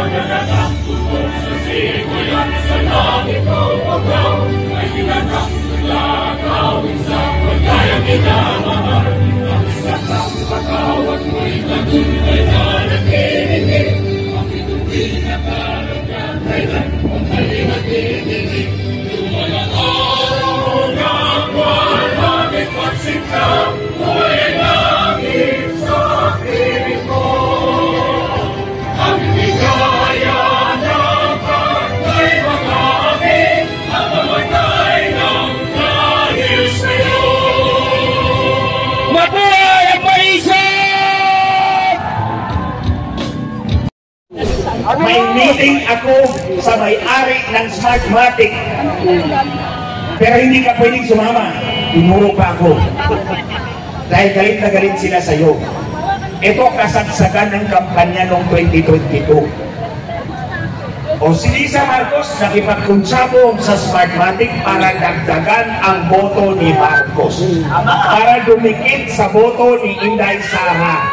Magandang tutok sa simulan sa langit o pagkaw ay ginagak naglakaw sa pagkayang inamahal. Ang isa kang patawad mo'y naguntay na nakikinig. Ang ituwin na karagyan kailan kung halimakinig. Lumalang araw na walhagit pagsikaw mo'y langit sa piling mo. Ang bigaya ng patay mga amin ang mamatay ng dahil sa'yo. Mabuhay ang paisip! May meeting ako sa may-ari ng Smartmatic. Pero hindi ka pwedeng sumama. Tinuro pa ako. Dahil galit na galit sila sa'yo. Ito kasagsagan ng kampanya noong 2022. O si Lisa Marcos nakipagkunsabo sa Smartmatic para dagdagan ang boto ni Marcos. Para dumikit sa boto ni Inday Sara.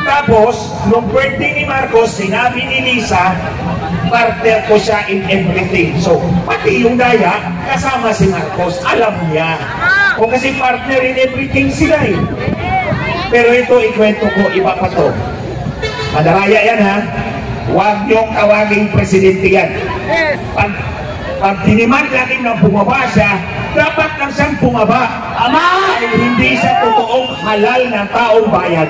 Tapos, nung birthday ni Marcos, sinabi ni Lisa, partner ko siya in everything. So, pati yung daya, kasama si Marcos. Alam niya. O kasi partner in everything sila eh. Pero ito, ikwento ko, iba pa to. Madaraya yan ha. Huwag niyong tawaging presidente yan. Pag dinimand natin na bumaba siya, dapat lang siyang bumaba. Ama! Ay hindi siya totoong halal ng taong bayan.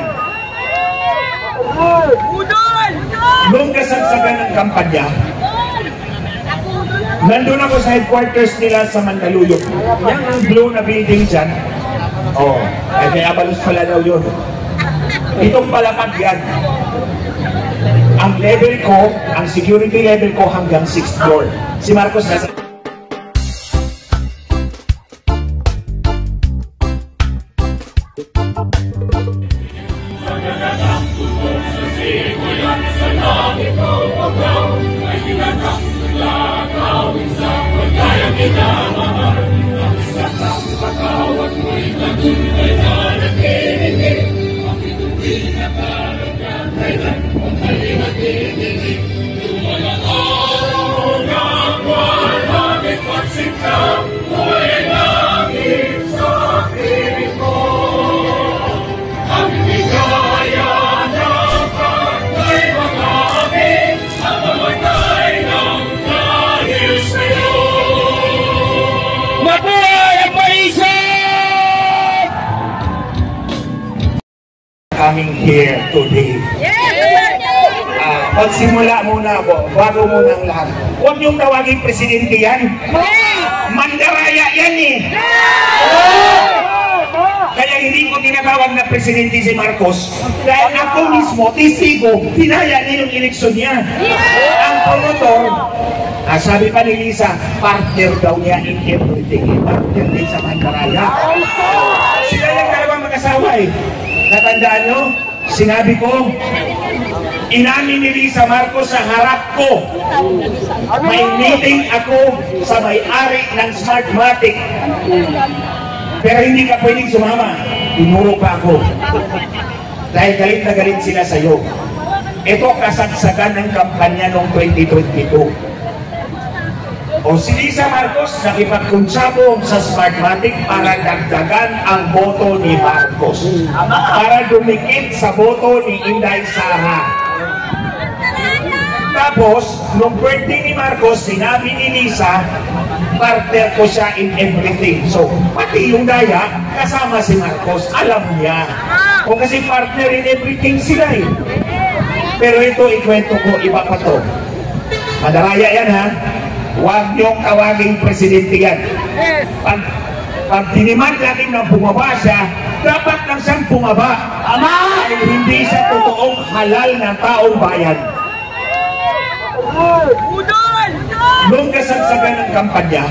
Nung kasagsagan ng kampanya, nandun ako sa headquarters nila sa Mandaluyong. Yan ang blue na building dyan. Oh, ay may Abalos pala daw yun. Itong palapag yan. Ang level ko, ang security level ko hanggang 6th floor. Si Marcos nasa... Magandang tutok sa simulan sa langit o pagkaw ay ginagak naglakaw sa pagkayang inamahal. Ang isa kang patawad mo'y naguntay na nakikinig. Ang ituwin na karagyan kailan kung halimakinig. Lumalang araw na walhagit pagsikaw mo'y langit sa piling mo. Ang bigaya ng patay mga amin ang mamatay ng dahil sa'yo. Mabuhay ang paisip! Coming here today. Magsimula muna po, bago muna ang lahat. Huwag niyong tawaging presidente yan. Mandaraya yan eh. Kaya hindi ko tinatawag na presidente si Marcos dahil ako mismo, testigo, tinaya niya yung eleksyon niya. Ang promotor, sabi pa ni Lisa, partner daw niya in everything. Partner din sa Mandaraya. Sila yung dalawang mag-asawa eh. Natandaan nyo, sinabi ko, inamin ni Lisa Marcos sa harap ko. May meeting ako sa may-ari ng Smartmatic. Pero hindi ka pwedeng sumama. Tinuro pa ako. Dahil galit na galit sila sa'yo. Ito kasagsagan ng kampanya noong 2022. O si Lisa Marcos nakipagkunsabo sa Smartmatic para dagdagan ang boto ni Marcos. Para dumikit sa boto ni Inday Sara. Tapos, nung birthday ni Marcos, sinabi ni Lisa, partner ko siya in everything. So, pati yung daya, kasama si Marcos. Alam niya. O kasi partner in everything sila eh. Pero ito, ikwento ko, iba pa to. Madaraya yan ha. Huwag niyong tawaging presidente yan. Pag dinimand natin na bumaba siya, dapat lang siyang bumaba. Ama! Ay hindi siya totoong halal ng taong bayan. Nung kasagsagan ng kampanya,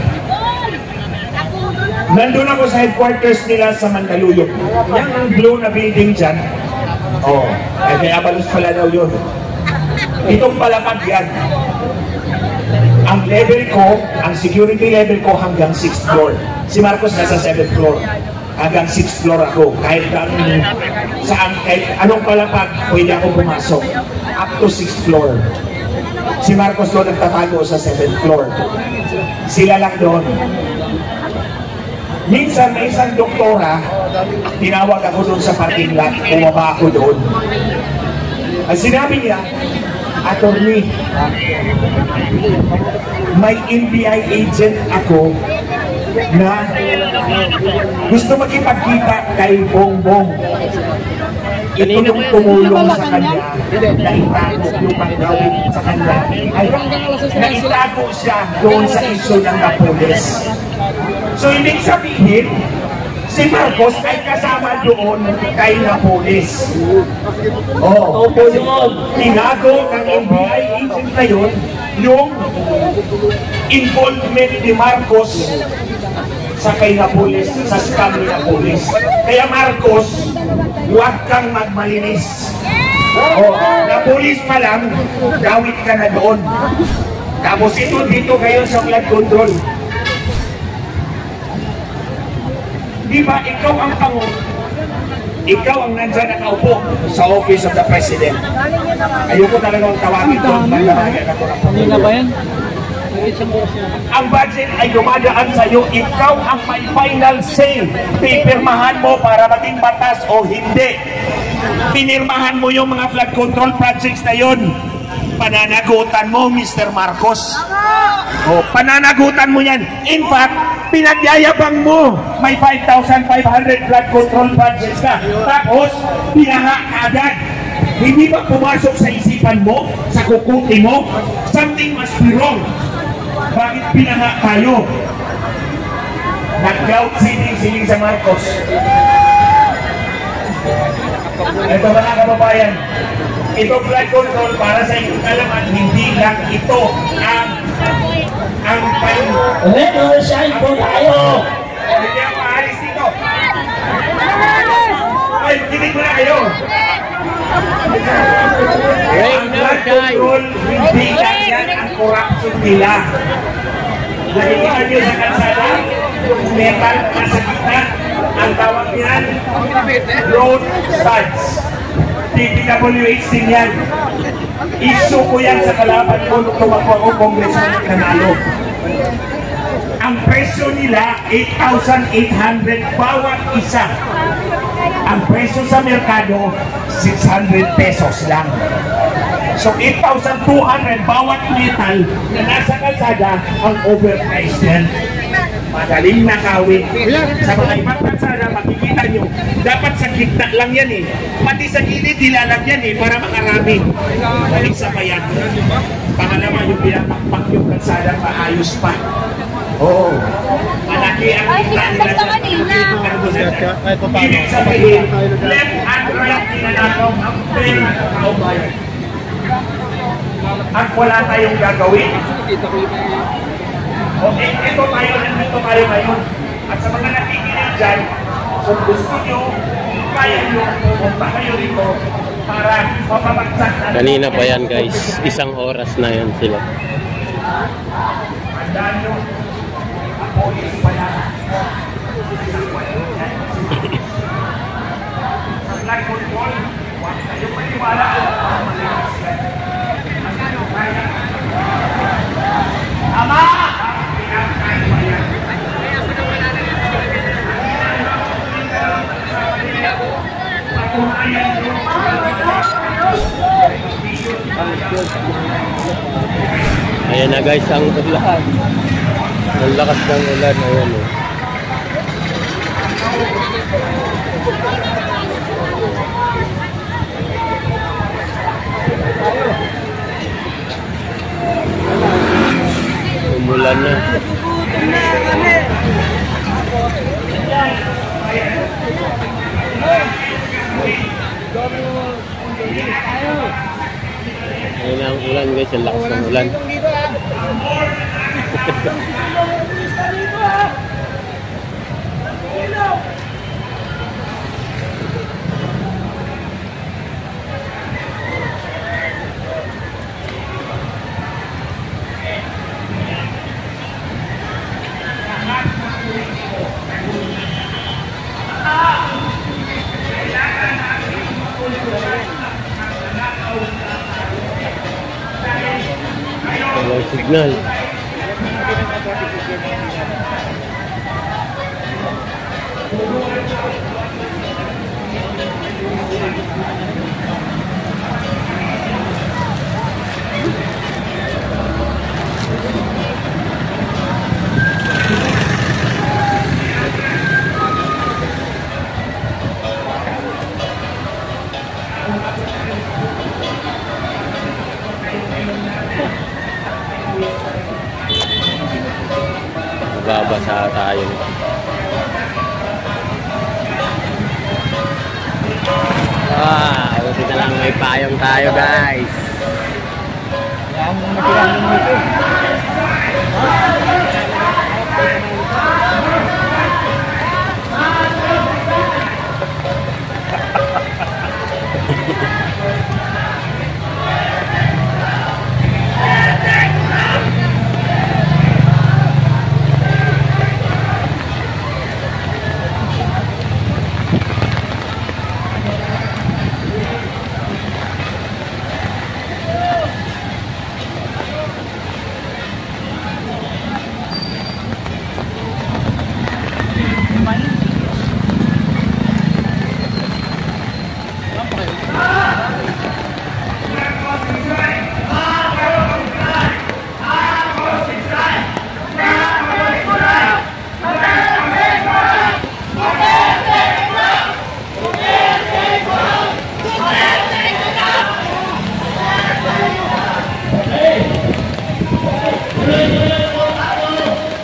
nandun ako sa headquarters nila sa Mandaluyong. Yan ang blue na building dyan. Oh, ay may Abalos pala daw yun. Itong palapag yan. Ang level ko, ang security level ko hanggang 6th floor. Si Marcos nasa 7th floor. Hanggang 6th floor ako. Kahit saan, kahit anong palapag, pwede ako pumasok. up to 6th floor. Si Marcos doon nagtatago sa 7th floor. Sila lang doon. Minsan may isang doktora, tinawag ako doon sa parking lot, bumaba ako doon. Ang sinabi niya, attorney, may NBI agent ako na gusto makipagkita kay Bongbong. Ito yung tumulong sa kanya na itago yung pagdawin sa kanya ay na itago siya doon sa isyo ng Napoles. So ibig sabihin, si Marcos ay kasama doon kay Napoles. Oh, tinago ng NBI agent na yun yung involvement ni Marcos sa kay Napoles, sa scam ni Napoles. Kaya Marcos, huwag kang magmalinis. Oh, Napoles pa lang, dawit ka na doon. Tapos ito dito kayo sa flood control. Di ba ikaw ang Pangulo? Ikaw ang nandyan nakaupo sa Office of the President. Ayoko talagang tawagin doon. Magdaragan ako ng Pangulo. Ang budget ay dumadaan sa iyo. Ikaw ang may final say. Pipirmahan mo para maging batas o hindi. Pinirmahan mo yung mga flood control projects na yun. Pananagutan mo, Mr. Marcos. O, pananagutan mo yan. In fact, pinagyayabang mo. May 5,500 flood control projects ka. Tapos, pinaha agad. Hindi ba pumasok sa isipan mo, sa kukuti mo? Something must be wrong. Bakit pinaha tayo? Nag-gout sining sa Marcos. Ito mga kababayan, ito flood control para sa inyong kalaman, hindi lang ito ang Let us shine po tayo. hindi ang maalis dito. Ay, kinig mo na kayo. Ang flood control, hindi lang yan ang corruption nila. Nakikita nyo sa kalsada, yung metal na sa gitna, ang tawag niyan, road studs. DPWH din yan. Issue ko yan sa kalaban ko nung tumakbo ako congressman ng Nanalo. Ang presyo nila, 8,800 bawat isa. Ang presyo sa merkado, 600 pesos lang. So 8,200 bawat metal na nasa kalsada ang overpriced yan. Madaling nakawin. Sa mga ibang kalsada, makikita nyo, dapat sa gitna lang yan eh. Pati sa gilid, dilalagyan eh, para makarami. Balik sa bayan. Pangalawa, yung pinapakpak yung kalsada, maayos pa. Oo. Malaki ang gitna nila. Ibig sabihin, left and right ninanakaw ang pera ng kaubayan. At wala tayong gagawin. Okay, ito tayo, nandito tayo ngayon. At sa mga nakikinig dyan, kung gusto nyo, kaya nyo, pumunta kayo rito para mapabagsak na. Kanina pa yan guys, 1 oras na yan sila. Andaan nyo, ang polis pa yan. Sa flood control, huwag kayo maniwala kung malinis yan. Andaan nyo, kaya. Ama! Ayan na guys ang ulan. Ang lakas ng ulan. Ayan o. Umulan na. Ayan na ang ulan guys, ang lakas ng ulan. signal. Babasa tayo. Buti na lang may payong tayo, guys.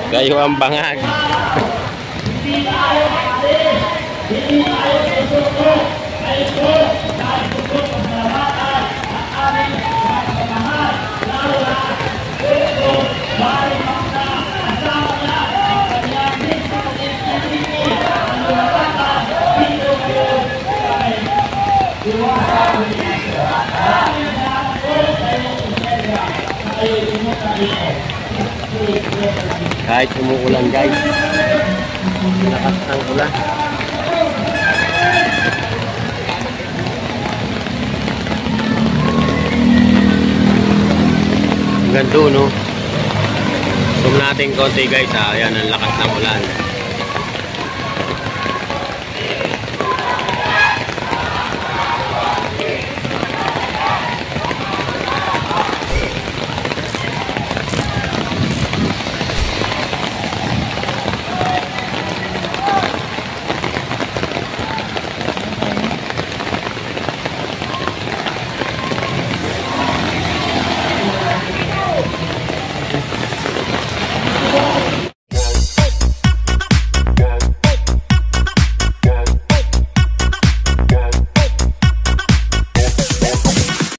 Kayo ang bangag. Kahit umuulan, guys, lakas ng ulan. Hanggang doon, no? Zoom natin konti, guys, ha. Ayan ang lakas ng ulan.